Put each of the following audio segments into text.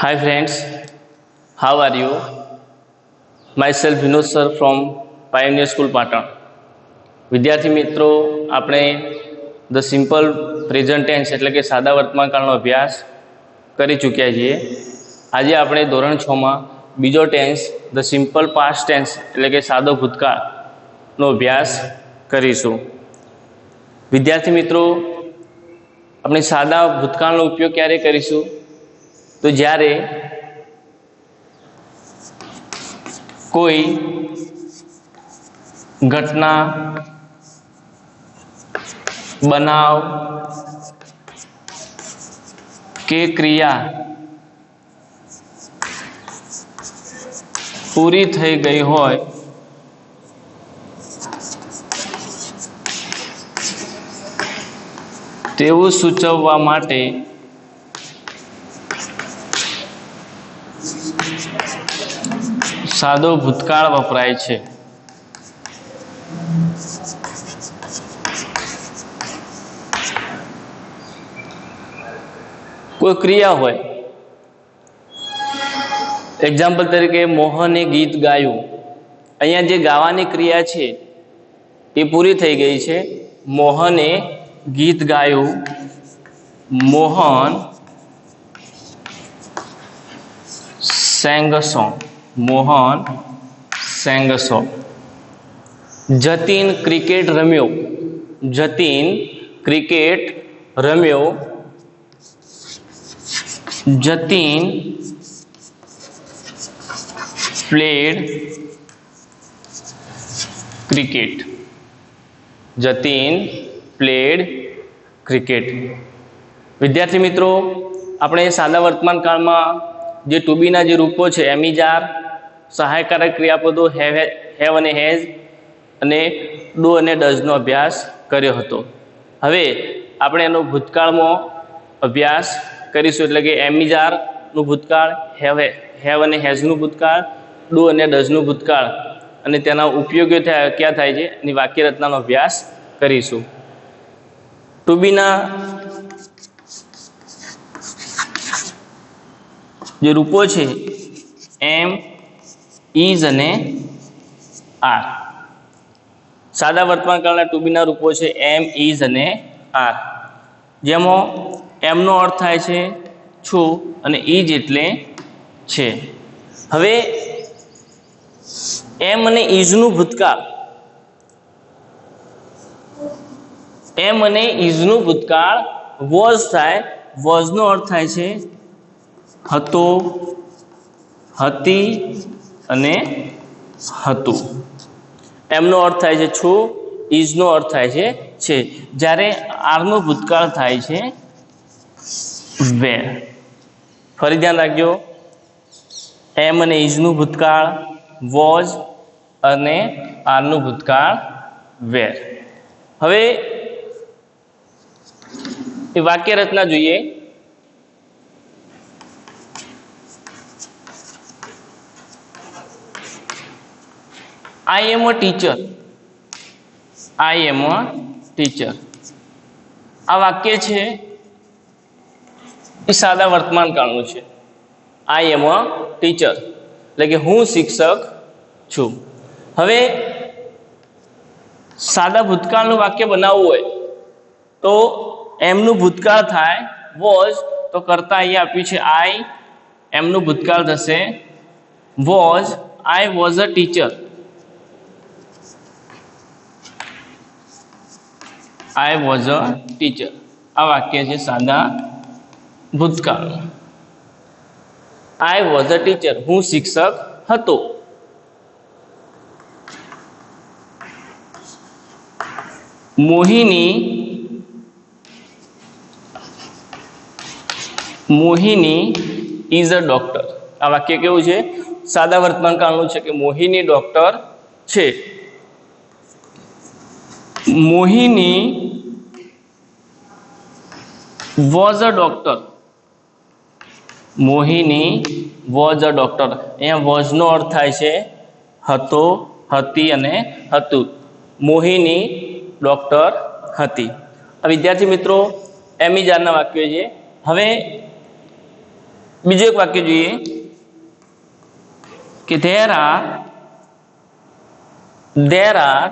Hi friends, how are you? Myself Vinod sir from Pioneer School Patan. વિદ્યાર્થી મિત્રો, આપણે the simple present tense એટલે કે સાદા વર્તમાનકાળનો અભ્યાસ કરી ચૂક્યા છીએ. આજે આપણે ધોરણ 6માં બીજો tense the simple past tense એટલે કે સાદો ભૂતકાળનો અભ્યાસ કરીશું. વિદ્યાર્થી મિત્રો, આપણે સાદા ભૂતકાળનો ઉપયોગ ક્યારે કરીશું? તો જ્યારે કોઈ ઘટના, બનાવ કે ક્રિયા પૂરી થઈ ગઈ હોય તેવું સૂચવવા માટે સાદો ભૂતકાળ વપરાય છે. કોઈ ક્રિયા હોય, એક્ઝામ્પલ તરીકે મોહને ગીત ગાયું. અહીંયા જે ગાવાની ક્રિયા છે એ પૂરી થઈ ગઈ છે. મોહને ગીત ગાયું. Mohan sang a song. Mohan sang a song. Jatin cricket રમ્યો. જતીન ક્રિકેટ રમ્યો. Jatin played cricket. Jatin played cricket. વિદ્યાર્થી મિત્રો, આપણે સાદા વર્તમાન કાળમાં જે ટુ બીના જે રૂપો છે એમ ઇઝ આર, સહાયકારક ક્રિયાપદો હેવ અને હેઝ અને ડુ અને ડઝનો અભ્યાસ કર્યો હતો. હવે આપણે એનો ભૂતકાળમાં અભ્યાસ કરીશું, એટલે કે એમ ઇઝ આરનું ભૂતકાળ, હેવ અને હેઝનું ભૂતકાળ, ડુ અને ડઝનું ભૂતકાળ અને તેના ઉપયોગો ક્યાં થાય છે એની વાક્ય રચનાનો અભ્યાસ કરીશું. ટુ બીના જે રૂપો છે એમ, ઇઝ અને આર. સાદા વર્તમાનકાળના ટુ બીના રૂપો છે એમ, ઇઝ અને આર, જેમાં એમનો અર્થ થાય છે છું અને ઇઝ એટલે છે. હવે એમ અને ઇઝનું ભૂતકાળ, એમ અને ઇઝનું ભૂતકાળ વોઝ થાય. વોઝનો અર્થ થાય છે હતો, હતી અને હતું. એમનો અર્થ થાય છે છું, ઇઝનો અર્થ થાય છે. જ્યારે આરનો ભૂતકાળ થાય છે વેર. ફરી ધ્યાન રાખજો, એમ અને ઇઝનું ભૂતકાળ વોઝ અને આરનું ભૂતકાળ વેર. હવે એ વાક્ય રચના જોઈએ. I am a teacher. I am a teacher. આ વાક્ય છે એ સાદા વર્તમાન કાળનું છે. I am a teacher એટલે કે હું શિક્ષક છું. હવે સાદા ભૂતકાળનું વાક્ય બનાવવું હોય તો એમનું ભૂતકાળ થાય વોઝ, તો કરતા અહીંયા આપ્યું છે આઈ. એમનું ભૂતકાળ થશે was. I was a teacher. I was a teacher. આ વાક્ય છે સાદા ભૂતકાળ. I was a teacher. હું શિક્ષક હતો. મોહિની is a doctor. આ વાક્ય કેવું છે? સાદા વર્તમાન કાળનું છે કે મોહિની ડોક્ટર છે. મોહિની was a doctor. Mohini was a doctor. અહીંયા was નો અર્થ થાય છે હતો, હતી અને હતું. મોહિની ડોક્ટર હતી. વિદ્યાર્થી મિત્રો, એમિજારના વાક્યો છે. હવે બીજું એક વાક્ય જોઈએ કે there are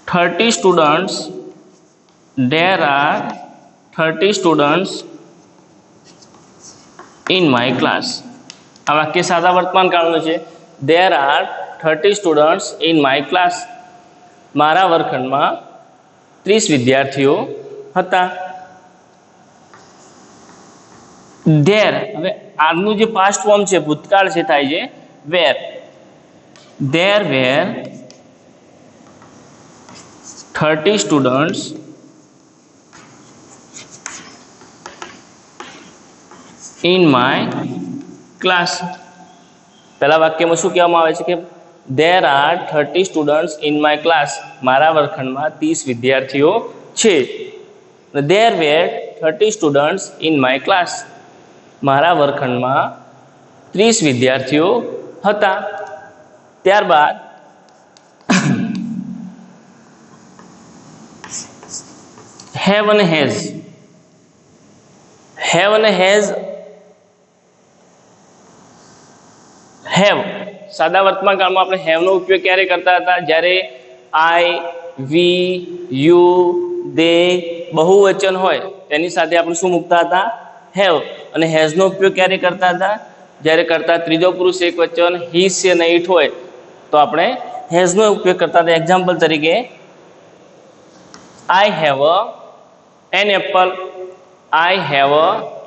30 students. There are 30 students in my class. આ વાક્ય સાદા વર્તમાન કાળનું છે. There are 30 students in my class. મારા વર્ગખંડમાં 30 વિદ્યાર્થીઓ હતા. There, હવે આનું જે પાસ્ટ ફોર્મ છે, ભૂતકાળ છે, થાય છે where. There were 30 students in my class. પહેલા વાક્યમાં શું કહેવામાં આવે છે કે there are 30 students in my class. મારા વર્ગખંડમાં 30 વિદ્યાર્થીઓ છે. There were 30 students in my class. મારા વર્ગખંડમાં 30 વિદ્યાર્થીઓ હતા. ત્યારબાદ have અને has. have અને has. have સાદા વર્તમાન કાળમાં આપણે have નો ઉપયોગ ક્યારે કરતા હતા? જ્યારે I, we, you, they બહુવચન હોય તેની સાથે આપણે શું મૂકતા હતા? have. અને has નો ઉપયોગ ક્યારે કરતા હતા? જ્યારે કરતા ત્રીજો પુરુષ એક વચન he, she અને it હોય તો આપણે has નો ઉપયોગ કરતા હતા. એક્ઝામ્પલ તરીકે I have an apple. I have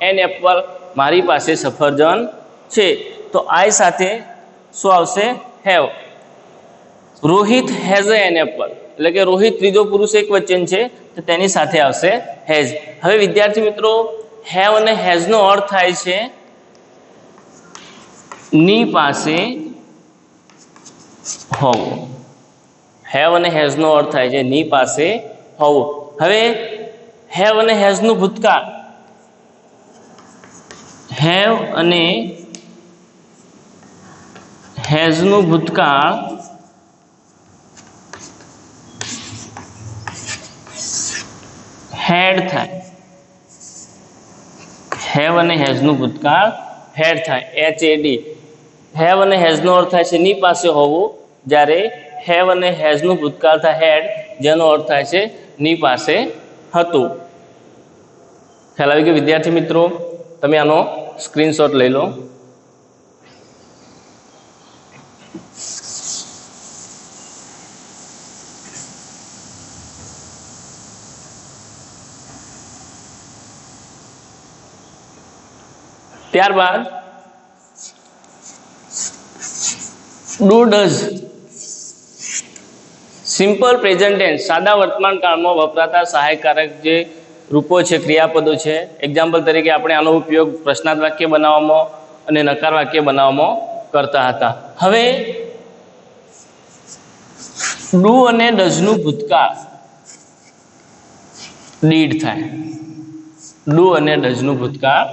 an apple. મારી પાસે સફરજન છે. તો I સાથે શું આવશે? have. Rohit has an apple. એટલે કે રોહિત ત્રીજો પુરુષ એક વચન છે તો તેની સાથે આવશે has. હવે વિદ્યાર્થી મિત્રો, have અને has નો અર્થ થાય છે ની પાસે હોવું. have અને has નો અર્થ થાય છે ની પાસે હોવું. હવે have અને has નું ભૂતકાળ. have અને has નું ભૂતકાળ had થાય. have અને has નું ભૂતકાળ had થાય. HAD. have અને has નો અર્થ થાય છે ની પાસે હોવું, જ્યારે have અને has નું ભૂતકાળ થાય had, જેનો અર્થ થાય છે ની પાસે હતું. ખ્યાલ આવી ગયો વિદ્યાર્થી મિત્રો? તમે આનો સ્ક્રીનશોટ લઈ લો. ત્યારબાદ do does. Simple present tense સાદા વર્તમાન કાળમાં વપરાતા સહાયકારક જે રૂપો છે, ક્રિયાપદો છે. એક્ઝામ્પલ તરીકે આપણે આનો ઉપયોગ પ્રશ્નાર્થ વાક્ય બનાવવામાં અને નકાર વાક્ય બનાવવામાં કરતા હતા. હવે ડુ અને ડઝનું ભૂતકાળ ડીડ થાય. ડુ અને ડઝનું ભૂતકાળ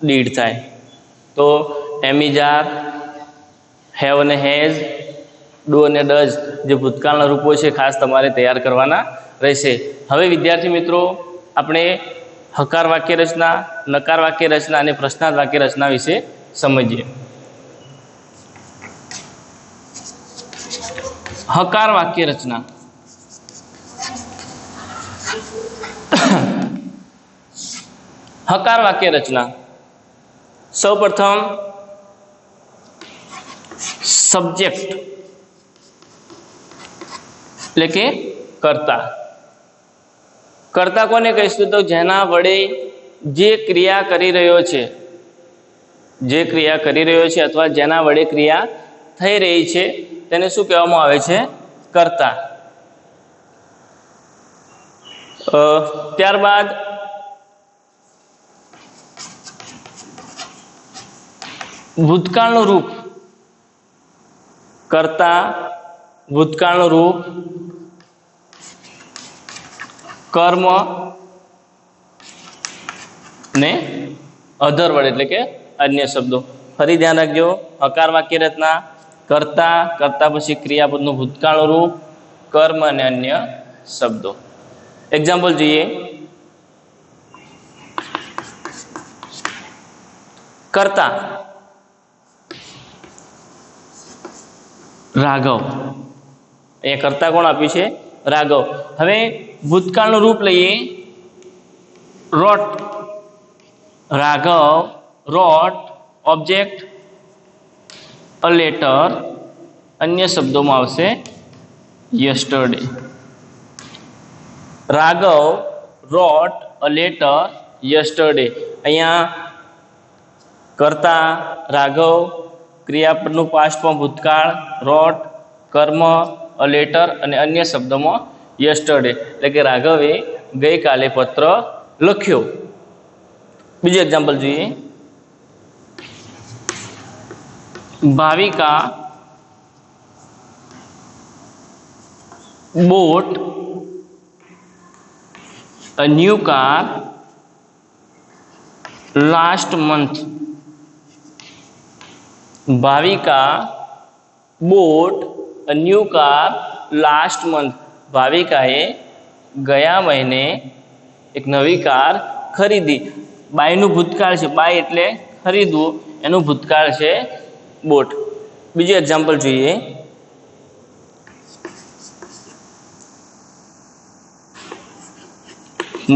ડીડ થાય. તો એમ ઇઝ આર, હેવ અને હેઝ, ડુ અને ડઝ જે ભૂતકાળના રૂપો છે ખાસ તમારે તૈયાર કરવાના રહેશે. હવે વિદ્યાર્થી મિત્રો, આપણે હકાર વાક્ય રચના, નકાર વાક્ય રચના અને પ્રશ્નાર્થ વાક્ય રચના વિશે સમજીએ. હકાર વાક્ય રચના. હકાર વાક્ય રચના. સૌપ્રથમ સબ્જેક્ટ એટલે કે કર્તા. કર્તા કોને કહીશું? તો જેના વડે જે ક્રિયા કરી રહ્યો છે, જે ક્રિયા કરી રહ્યો છે અથવા જેના વડે ક્રિયા થઈ રહી છે તેને શું કહેવામાં આવે છે? કર્તા. ત્યારબાદ ભૂતકાળનું રૂપ. કર્તા, ભૂતકાળનું રૂપ, કર્મ ને અધર વર્ડ એટલે કે અન્ય શબ્દો. ફરી ધ્યાન રાખજો, હકાર વાક્ય રચના, કર્તા, કર્તા પછી ક્રિયાપદનું ભૂતકાળનું રૂપ, કર્મ અને અન્ય શબ્દો. એક્ઝામ્પલ જોઈએ. કરતા રાઘવ, એ કરતા કોણ આપ્યું છે? રાઘવ. હવે ભૂતકાળનું રૂપ લઈએ, wrote. Raghav wrote object a letter, અન્ય શબ્દોમાં આવશે yesterday. Raghav wrote a letter yesterday. અહીંયા કરતા રાઘવ, ક્રિયાપદનું પાસ્ટ ફોર્મ ભૂતકાળ, રોટ કર્મ, અ લેટર અને અન્ય શબ્દોમાં યસ્ટરડે, એટલે કે રાઘવે ગઈકાલે પત્ર લખ્યો. બીજું એક્ઝામ્પલ જોઈએ. Bhavika bought a new car last month. Bhavika bought a new car last month. ભાવિકાએ ગયા મહિને એક નવી કાર ખરીદી. બાયનું ભૂતકાળ છે, બાય એટલે ખરીદવું, એનું ભૂતકાળ છે બોટ. બીજું એક્ઝામ્પલ જોઈએ.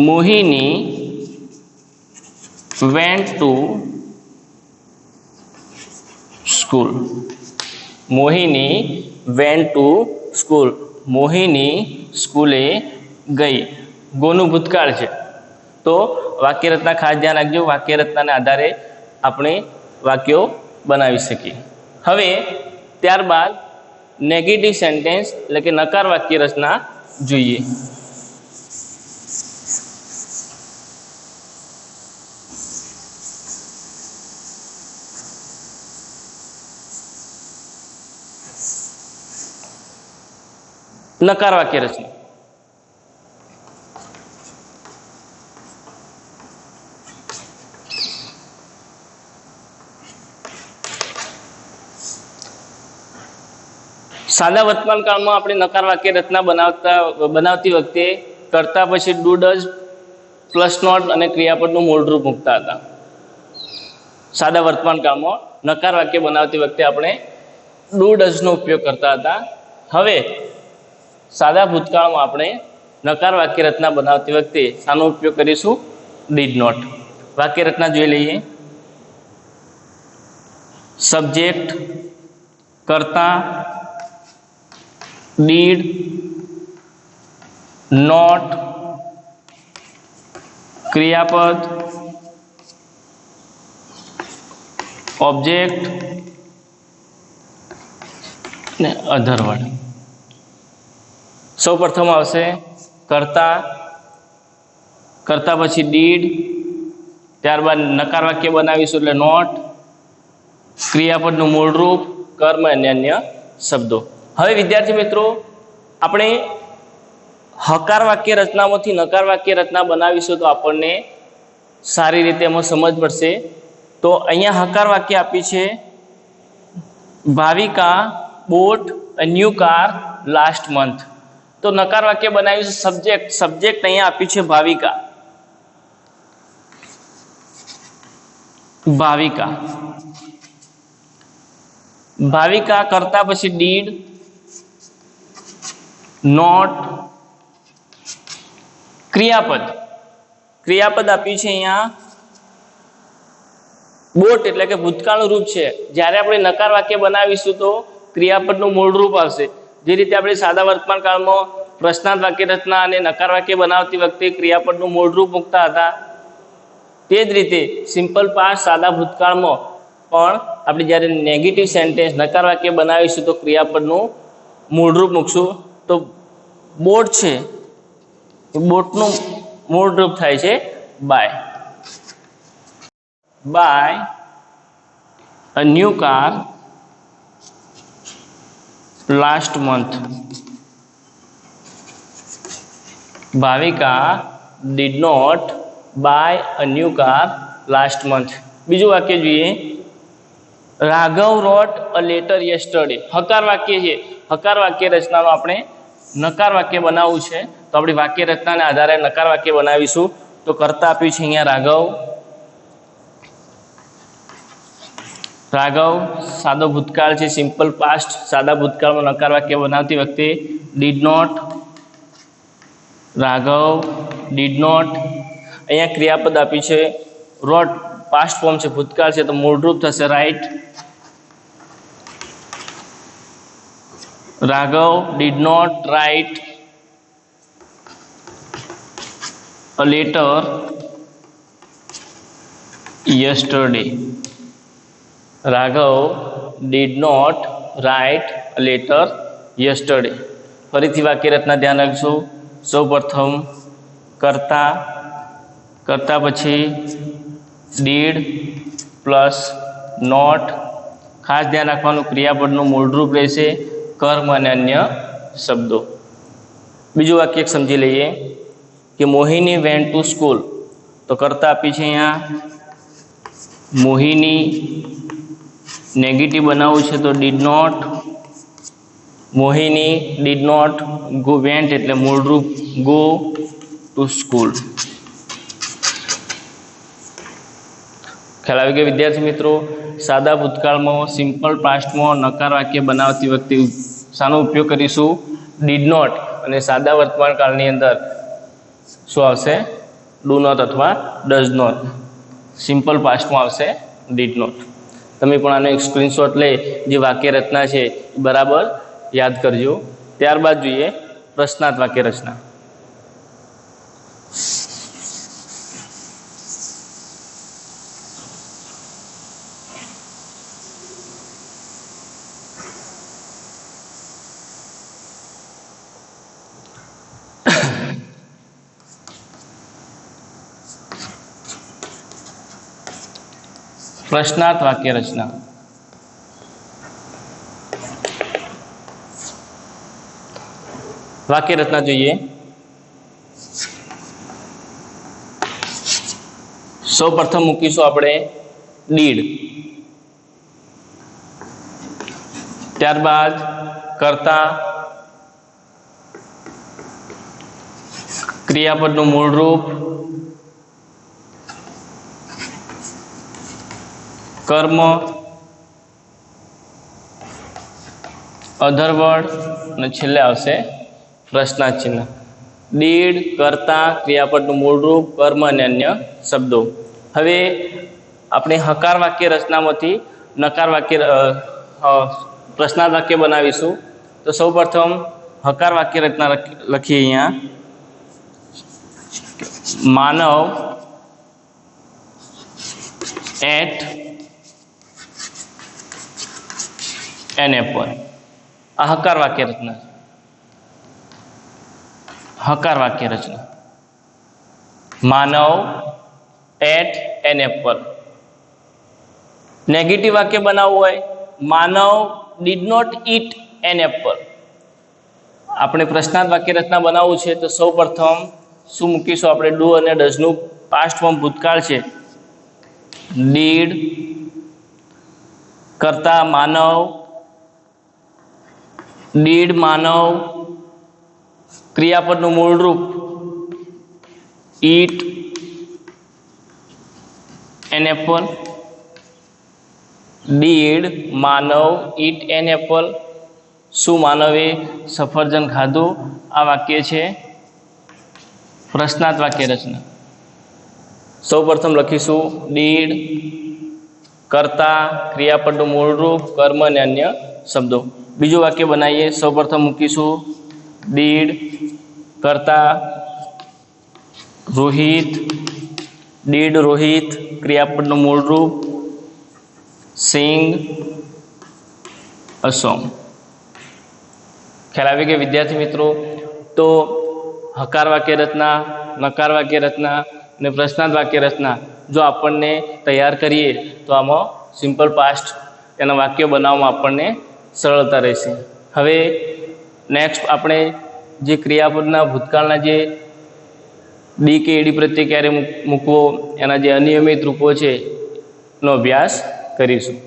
મોહિની went to school. Mohini went to school. મોહિની સ્કૂલે ગઈ. ગોનું ભૂતકાળ છે, તો વાક્યરચના ખાસ ધ્યાન રાખજો. વાક્યરચનાના આધારે આપણે વાક્યો બનાવી શકીએ. હવે ત્યારબાદ નેગેટિવ સેન્ટેન્સ એટલે કે નકાર વાક્ય રચના જોઈએ. નકાર વાક્ય રચના. સાદા વર્તમાન કાળમાં આપણે નકાર વાક્ય રચના બનાવતી વખતે કરતા પછી ડુ ડઝ પ્લસ નોટ અને ક્રિયાપદનું મૂળરૂપ મૂકતા હતા. સાદા વર્તમાન કાળમાં નકાર વાક્ય બનાવતી વખતે આપણે ડુ ડઝનો ઉપયોગ કરતા હતા. હવે સાદા ભૂતકાળમાં આપણે નકાર વાક્ય રચના બનાવતી વખતે શાનો ઉપયોગ કરીશું? Did not. વાક્ય રચના જોઈ લઈએ. સબ્જેક્ટ કરતા, ડીડ, નોટ, ક્રિયાપદ, ઓબ્જેક્ટ ને અધર વર્ડ. સૌ પ્રથમ આવશે કરતા, કરતા પછી ડીડ, ત્યારબાદ નકાર વાક્ય બનાવીશું એટલે નોટ, ક્રિયાપદનું મૂળરૂપ, કર્મ અને અન્ય શબ્દો. હવે વિદ્યાર્થી મિત્રો, આપણે હકાર વાક્ય રચનામાંથી નકાર વાક્ય રચના બનાવીશું તો આપણને સારી રીતે એમાં સમજ પડશે. તો અહીંયા હકાર વાક્ય આપી છે, Bhavika bought a new car last month. તો નકાર વાક્ય બનાવીશું સબ્જેક્ટ. સબ્જેક્ટ અહીંયા આપ્યું છે ભાવિકા. ભાવિકા, ભાવિકા કરતા પછી ડીડ, નોટ, ક્રિયાપદ. ક્રિયાપદ આપ્યું છે અહીંયા બોટ એટલે કે ભૂતકાળનું રૂપ છે. જ્યારે આપણે નકાર વાક્ય બનાવીશું તો ક્રિયાપદનું મૂળ રૂપ આવશે. જે રીતે આપણે સાદા વર્તમાન કાળમાં પ્રશ્નાર્થ વાક્ય રચના અને નકાર વાક્ય બનાવતી વખતે ક્રિયાપદનું મૂળ રૂપ મૂકતા હતા, તે જ રીતે સિમ્પલ પાસ્ટ સાદા ભૂતકાળમાં પણ આપણે જ્યારે નેગેટિવ સેન્ટેન્સ નકાર વાક્ય બનાવીશું તો ક્રિયાપદનું મૂળ રૂપ મૂકશું. તો બોટ છે, બોટનું મૂળ રૂપ થાય છે buy. Buy a new car last month. Bhavika did not buy a new car last month. બીજું વાક્ય જોઈએ. Raghav wrote a letter yesterday. હકાર વાક્ય છે. હકાર વાક્ય રચનાનો આપણે નકાર વાક્ય બનાવવું છે તો આપણી વાક્ય રચનાના આધારે નકાર વાક્ય બનાવીશું. તો કરતા આપ્યું છે અહીંયા રાઘવ, રાઘવ સાદો ભૂતકાળ છે, સિમ્પલ પાસ્ટ. સાદા ભૂતકાળમાં નકાર વાક્ય બનાવતી વખતે did not. Raghav did not. અહીંયા ક્રિયાપદ આપી છે રોટ, પાસ્ટ ફોર્મ છે, ભૂતકાળ છે, તો મૂળરૂપ થશે write. Raghav did not write a letter yesterday. Raghav did not write a letter yesterday. ફરીથી વાક્ય રચના ધ્યાન રાખજો. સૌ પ્રથમ કરતા, કરતા પછી did પ્લસ નોટ. ખાસ ધ્યાન રાખવાનું ક્રિયાપદનું મૂળરૂપ રહેશે કર્મ અને અન્ય શબ્દો. બીજું વાક્ય સમજી લઈએ કે મોહિની વેન્ટ ટુ સ્કૂલ. તો કરતા આપી છે અહીંયા મોહિની, નેગેટિવ બનાવવું છે તો did not. Mohini did not go went એટલે મૂળરૂપ ગો ટુ સ્કૂલ. ખ્યાલ આવી ગયો વિદ્યાર્થી મિત્રો? સાદા ભૂતકાળમાં સિમ્પલ પાસ્ટમાં નકાર વાક્ય બનાવતી વખતે શાનો ઉપયોગ કરીશું? Did not. અને સાદા વર્તમાન કાળની અંદર શું આવશે? ડુ નોટ અથવા ડઝ નોટ. સિમ્પલ પાસ્ટમાં આવશે ડીડ નોટ. તમે પણ આનો એક સ્ક્રીનશોટ લઈ જે વાક્ય રચના છે એ બરાબર યાદ કરજો. ત્યારબાદ જોઈએ પ્રશ્નાર્થ વાક્ય રચના. પ્રશ્નાર્થ વાક્ય રચના. વાક્ય રચના જોઈએ. સૌ પ્રથમ મૂકીશું આપણે ડીડ, ત્યારબાદ કરતા, ક્રિયાપદનું મૂળરૂપ કર્મ, અધરવર્ડ અને છેલ્લે આવશે પ્રશ્નાર્થ ચિહ્ન. ડીડ, કરતા, ક્રિયાપદનું મૂળરૂપ, કર્મ અને અન્ય શબ્દો. હવે આપણે હકાર વાક્ય રચનામાંથી નકાર વાક્ય પ્રશ્નાર્થ વાક્ય બનાવીશું. તો સૌ પ્રથમ હકાર વાક્ય રચના લખીએ અહીંયા. Manav ate an apple. આ હકાર વાક્ય રચના. હકાર વાક્ય રચના. Manav ate an apple. Negative વાક્ય બનાવવું હોય, Manav did not eat an apple. આપણે પ્રશ્નાર્થ વાક્ય રચના બનાવવું છે તો સૌ પ્રથમ શું મૂકીશું આપણે? ડુ અને ડઝનું પાસ્ટ ફોર્મ ભૂતકાળ છે. ડીડ, કરતા માનવ, ડીડ માનવ, ક્રિયાપદનું મૂળરૂપ eat an apple. Did Manav eat an apple. શું માનવે સફરજન ખાધું? આ વાક્ય છે પ્રશ્નાર્થ વાક્ય રચના. સૌ પ્રથમ લખીશું ડીડ, કરતા, ક્રિયાપદનું મૂળરૂપ, કર્મ અને અન્ય શબ્દો. બીજું વાક્ય બનાવીએ. સૌ પ્રથમ મૂકીશું ડીડ, કરતા રોહિત, ડીડ રોહિત, ક્રિયાપદનું મૂળરૂપ સિંગ અ સોંગ. ખ્યાલ આવી ગયો વિદ્યાર્થી મિત્રો? તો હકાર વાક્ય રચના, નકાર વાક્ય રચના અને પ્રશ્નાર્થ વાક્ય રચના જો આપણને તૈયાર કરીએ તો આમાં સિમ્પલ પાસ્ટ એના વાક્યો બનાવવામાં આપણને સરળતા રહેશે. હવે નેક્સ્ટ આપણે જે ક્રિયાપદના ભૂતકાળના જે ડી કે એડી પ્રત્યે ક્યારે મૂકવો, એના જે અનિયમિત રૂપો છે એનો અભ્યાસ કરીશું.